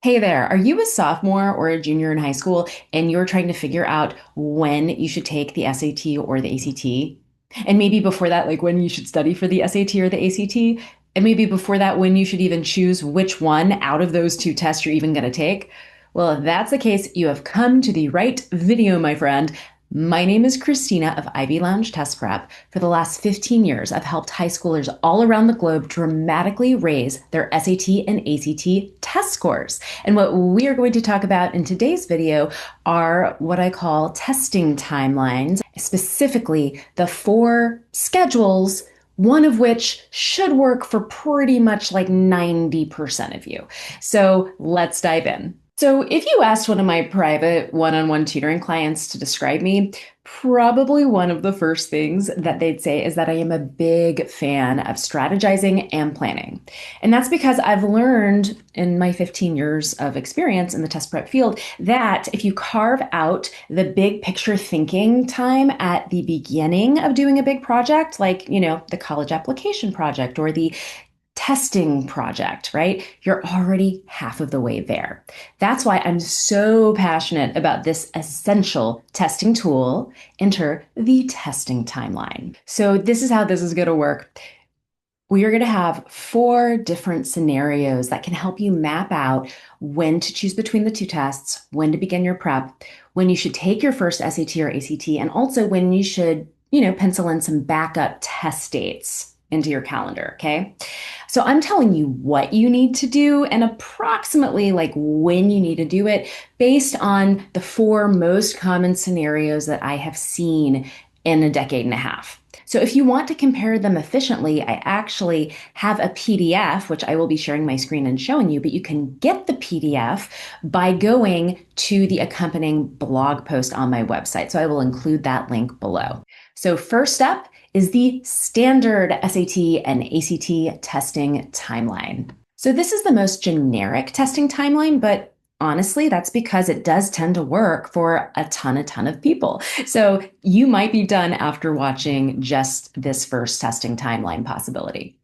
Hey there, are you a sophomore or a junior in high school and you're trying to figure out when you should take the SAT or the ACT? And maybe before that, like when you should study for the SAT or the ACT? And maybe before that, when you should even choose which one out of those two tests you're even going to take? Well, if that's the case, you have come to the right video, my friend. My name is Kristina of Ivy Lounge Test Prep. For the last 15 years, I've helped high schoolers all around the globe dramatically raise their SAT and ACT test scores. And what we are going to talk about in today's video are what I call testing timelines, specifically the four schedules, one of which should work for pretty much like 90% of you. So let's dive in. So, if you asked one of my private one-on-one tutoring clients to describe me, probably one of the first things that they'd say is that I am a big fan of strategizing and planning. And that's because I've learned in my 15 years of experience in the test prep field that if you carve out the big picture thinking time at the beginning of doing a big project, like, the college application project or the testing project, right? You're already half of the way there. That's why I'm so passionate about this essential testing tool. Enter the testing timeline. So this is how this is going to work. We are going to have four different scenarios that can help you map out when to choose between the two tests, when to begin your prep, when you should take your first SAT or ACT, and also when you should, pencil in some backup test dates into your calendar, okay? So I'm telling you what you need to do and approximately like when you need to do it based on the four most common scenarios that I have seen in a decade and a half. So if you want to compare them efficiently, I actually have a PDF, which I will be sharing my screen and showing you, but you can get the PDF by going to the accompanying blog post on my website. So I will include that link below. So first up is the standard SAT and ACT testing timeline. So this is the most generic testing timeline, but honestly, that's because it does tend to work for a ton of people. So you might be done after watching just this first testing timeline possibility.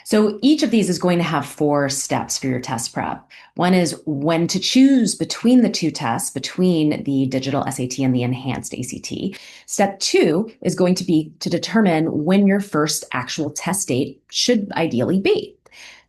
So each of these is going to have four steps for your test prep. One is when to choose between the two tests, between the digital SAT and the enhanced ACT. Step two is going to be to determine when your first actual test date should ideally be.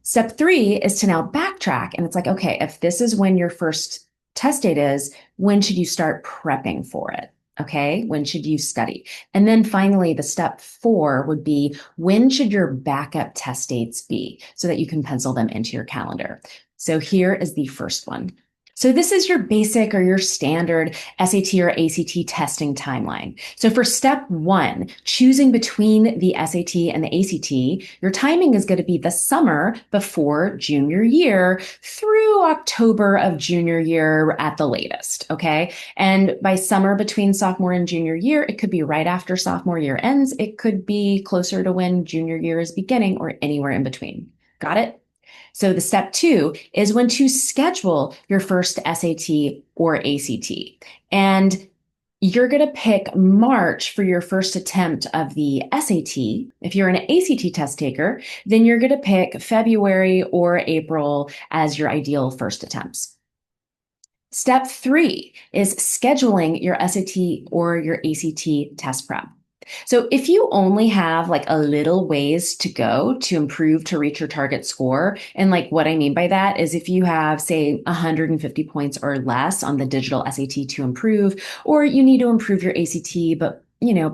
Step three is to now backtrack. And it's like, okay, if this is when your first test date is, when should you start prepping for it? Okay, when should you study? And then finally, the step four would be when should your backup test dates be so that you can pencil them into your calendar? So here is the first one. So this is your basic or your standard SAT or ACT testing timeline. So for step one, choosing between the SAT and the ACT, your timing is going to be the summer before junior year through October of junior year at the latest, okay? And by summer between sophomore and junior year, it could be right after sophomore year ends. It could be closer to when junior year is beginning or anywhere in between. Got it? So the step two is when to schedule your first SAT or ACT. And you're going to pick March for your first attempt of the SAT. If you're an ACT test taker, then you're going to pick February or April as your ideal first attempts. Step three is scheduling your SAT or your ACT test prep. So if you only have like a little ways to go to improve to reach your target score, and like what I mean by that is if you have, say, 150 points or less on the digital SAT to improve, or you need to improve your ACT, but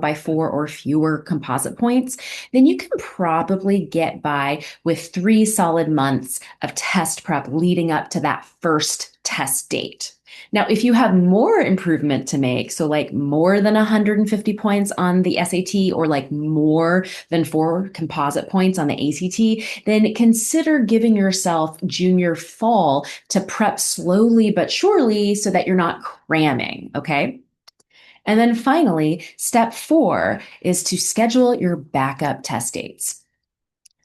by 4 or fewer composite points, then you can probably get by with 3 solid months of test prep leading up to that first test date. Now, if you have more improvement to make, so like more than 150 points on the SAT or like more than 4 composite points on the ACT, then consider giving yourself junior fall to prep slowly but surely so that you're not cramming, okay? And then finally, step 4 is to schedule your backup test dates.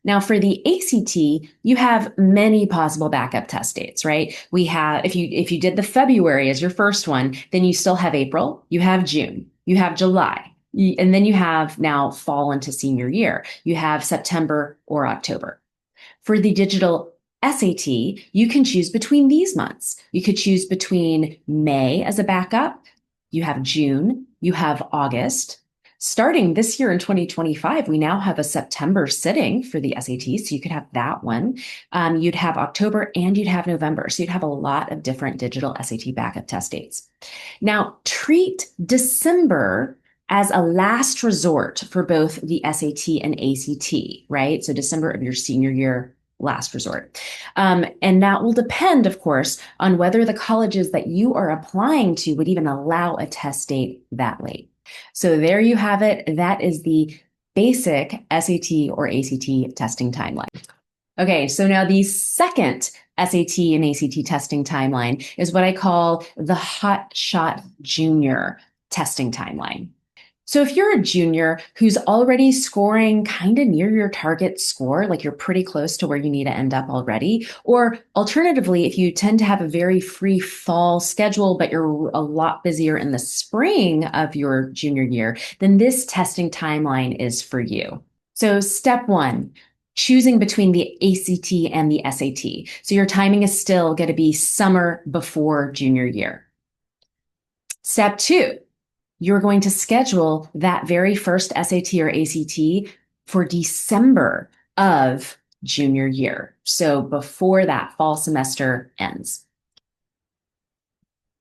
Now, for the ACT, you have many possible backup test dates, right? We have, if you did the February as your first one, then you still have April, you have June, you have July, and then you have now fall into senior year. You have September or October. For the digital SAT, you can choose between these months. You could choose between May as a backup. You have June, you have August. Starting this year in 2025, we now have a September sitting for the SAT, so you could have that one. You'd have October and you'd have November, so you'd have a lot of different digital SAT backup test dates. Now, treat December as a last resort for both the SAT and ACT, right? So December of your senior year, last resort. And that will depend, of course, on whether the colleges that you are applying to would even allow a test date that late. So there you have it. That is the basic SAT or ACT testing timeline. Okay, so now the second SAT and ACT testing timeline is what I call the hot shot junior testing timeline. So if you're a junior who's already scoring kind of near your target score, like you're pretty close to where you need to end up already, or alternatively, if you tend to have a very free fall schedule, but you're a lot busier in the spring of your junior year, then this testing timeline is for you. So step one, choosing between the ACT and the SAT. So your timing is still going to be summer before junior year. Step two, you're going to schedule that very first SAT or ACT for December of junior year. So before that fall semester ends.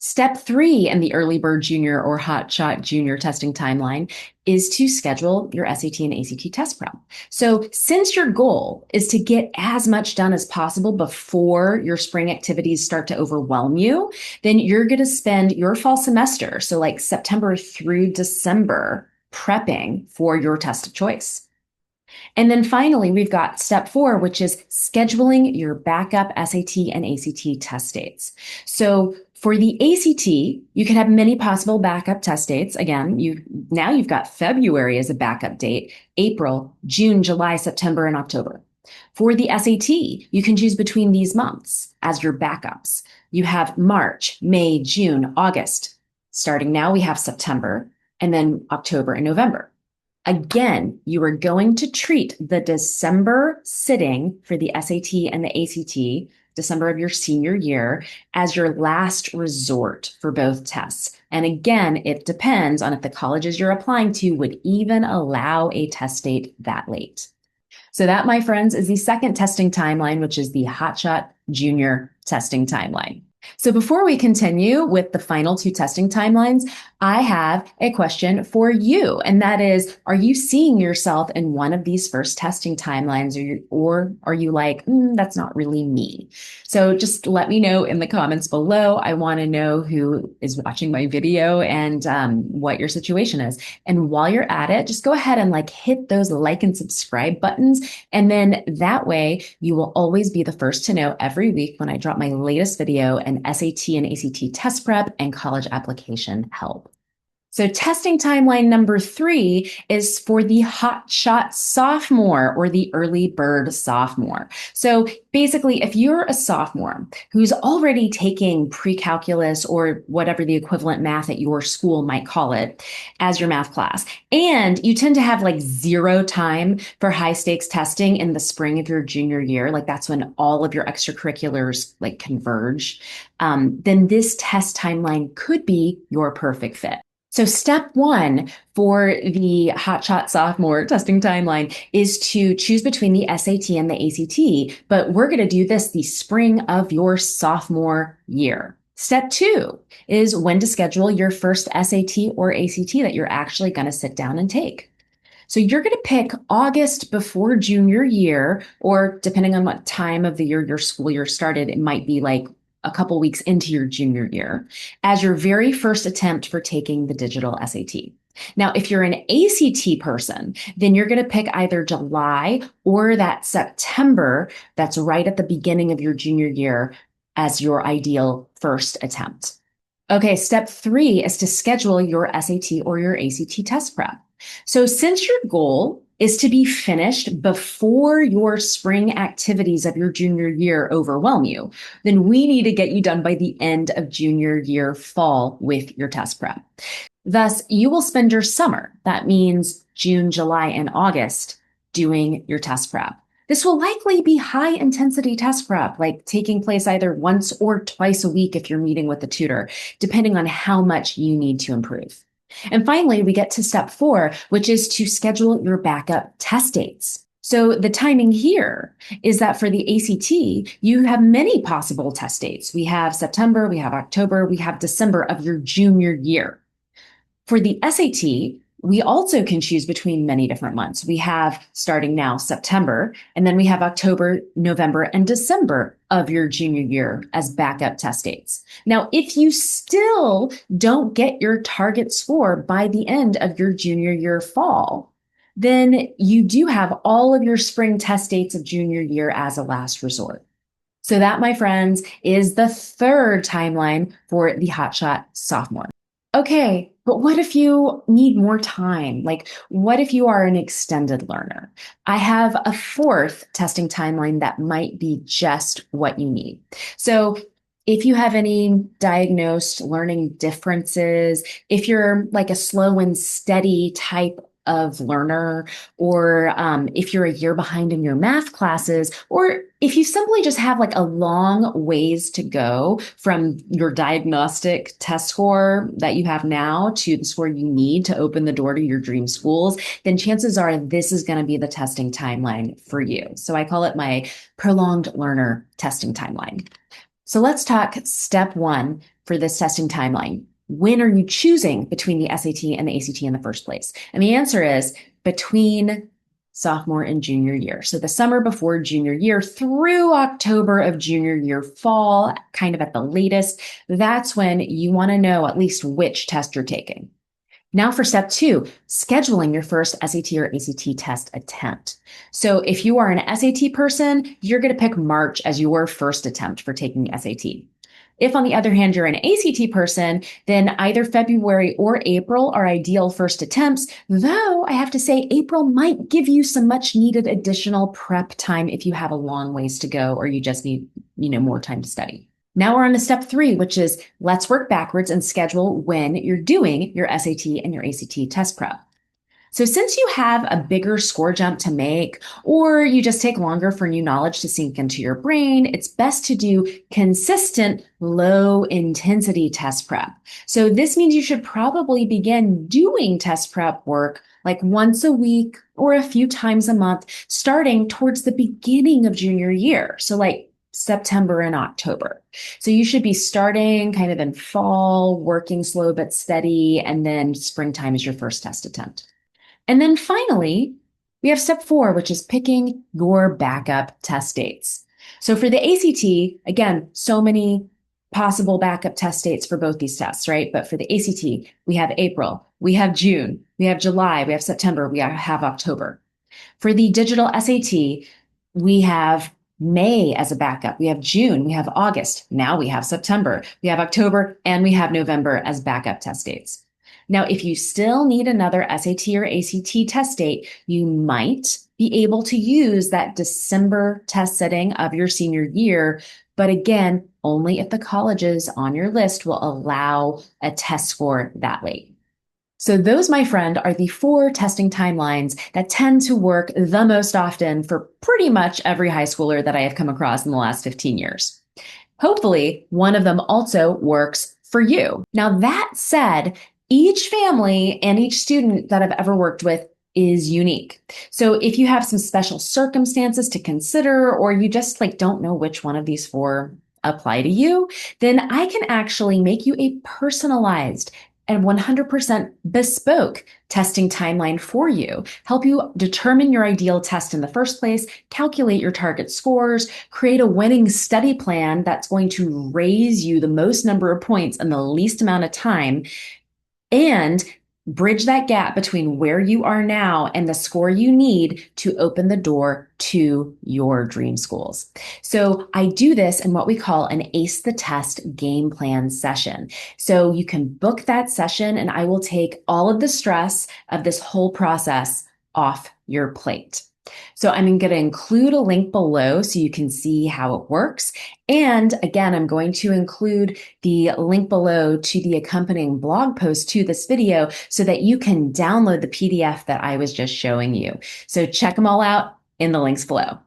Step three in the early bird junior or hotshot junior testing timeline is to schedule your SAT and ACT test prep. So since your goal is to get as much done as possible before your spring activities start to overwhelm you, then you're going to spend your fall semester, so like September through December, prepping for your test of choice. And then finally, we've got step four, which is scheduling your backup SAT and ACT test dates. So for the ACT, you can have many possible backup test dates. Again, you've got February as a backup date, April, June, July, September, and October. For the SAT, you can choose between these months as your backups. You have March, May, June, August. Starting now, we have September, and then October and November. Again, you are going to treat the December sitting for the SAT and the ACT, December of your senior year, as your last resort for both tests. And again, it depends on if the colleges you're applying to would even allow a test date that late. So that, my friends, is the second testing timeline, which is the hotshot junior testing timeline. So before we continue with the final two testing timelines, I have a question for you. And that is, are you seeing yourself in one of these first testing timelines, or are you like, that's not really me? So just let me know in the comments below. I want to know who is watching my video and what your situation is. And while you're at it, just go ahead and hit those like and subscribe buttons. And then that way you will always be the first to know every week when I drop my latest video and SAT and ACT test prep and college application help. So testing timeline number 3 is for the hotshot sophomore or the early bird sophomore. So basically, if you're a sophomore who's already taking pre-calculus or whatever the equivalent math at your school might call it as your math class, and you tend to have zero time for high stakes testing in the spring of your junior year, that's when all of your extracurriculars converge, then this test timeline could be your perfect fit. So step 1 for the hotshot sophomore testing timeline is to choose between the SAT and the ACT, but we're going to do this the spring of your sophomore year. Step 2 is when to schedule your first SAT or ACT that you're actually going to sit down and take. So you're going to pick August before junior year, or depending on what time of the year your school year started, it might be a couple weeks into your junior year, as your very first attempt for taking the digital SAT. Now, if you're an ACT person, then you're going to pick either July or that September that's right at the beginning of your junior year as your ideal first attempt. Okay, step 3 is to schedule your SAT or your ACT test prep. So since your goal is to be finished before your spring activities of your junior year overwhelm you, then we need to get you done by the end of junior year fall with your test prep. Thus, you will spend your summer, that means June, July, and August, doing your test prep. This will likely be high intensity test prep, like taking place either once or twice a week if you're meeting with a tutor, depending on how much you need to improve. And finally, we get to step 4, which is to schedule your backup test dates. So the timing here is that for the ACT, you have many possible test dates. We have September, we have October, we have December of your junior year. For the SAT, we also can choose between many different months. We have starting now September, and then we have October, November, and December of your junior year as backup test dates. Now, if you still don't get your target score by the end of your junior year fall, then you do have all of your spring test dates of junior year as a last resort. So that, my friends, is the third timeline for the hotshot sophomore. Okay, but what if you need more time? Like, what if you are an extended learner? I have a fourth testing timeline that might be just what you need. So if you have any diagnosed learning differences, if you're like a slow and steady type of learner, or if you're a year behind in your math classes, or if you simply just have like a long ways to go from your diagnostic test score that you have now to the score you need to open the door to your dream schools, then chances are this is going to be the testing timeline for you. So I call it my prolonged learner testing timeline. So let's talk step 1 for this testing timeline. When are you choosing between the SAT and the ACT in the first place? And the answer is between sophomore and junior year. So the summer before junior year through October of junior year fall, kind of at the latest, that's when you want to know at least which test you're taking. Now for step 2, scheduling your first SAT or ACT test attempt. So if you are an SAT person, you're going to pick March as your first attempt for taking the SAT. If, on the other hand, you're an ACT person, then either February or April are ideal first attempts, though I have to say April might give you some much needed additional prep time if you have a long ways to go or you just need, more time to study. Now we're on to step 3, which is let's work backwards and schedule when you're doing your SAT and your ACT test prep. So since you have a bigger score jump to make, or you just take longer for new knowledge to sink into your brain, it's best to do consistent low intensity test prep. So this means you should probably begin doing test prep work like once a week or a few times a month, starting towards the beginning of junior year. So like September and October. So you should be starting kind of in fall, working slow but steady, and then springtime is your first test attempt. And then finally, we have step 4, which is picking your backup test dates. So for the ACT, again, so many possible backup test dates for both these tests, right? But for the ACT, we have April, we have June, we have July, we have September, we have October. For the digital SAT, we have May as a backup. We have June, we have August, now we have September, we have October, and we have November as backup test dates. Now, if you still need another SAT or ACT test date, you might be able to use that December test setting of your senior year. But again, only if the colleges on your list will allow a test score that late. So those, my friend, are the 4 testing timelines that tend to work the most often for pretty much every high schooler that I have come across in the last 15 years. Hopefully, one of them also works for you. Now, that said, each family and each student that I've ever worked with is unique. So if you have some special circumstances to consider, or you just don't know which one of these 4 apply to you, then I can actually make you a personalized and 100% bespoke testing timeline for you, help you determine your ideal test in the first place, calculate your target scores, create a winning study plan that's going to raise you the most number of points in the least amount of time, and bridge that gap between where you are now and the score you need to open the door to your dream schools. So I do this in what we call an Ace the Test game plan session. So you can book that session and I will take all of the stress of this whole process off your plate. So I'm going to include a link below so you can see how it works. And again, I'm going to include the link below to the accompanying blog post to this video so that you can download the PDF that I was just showing you. So check them all out in the links below.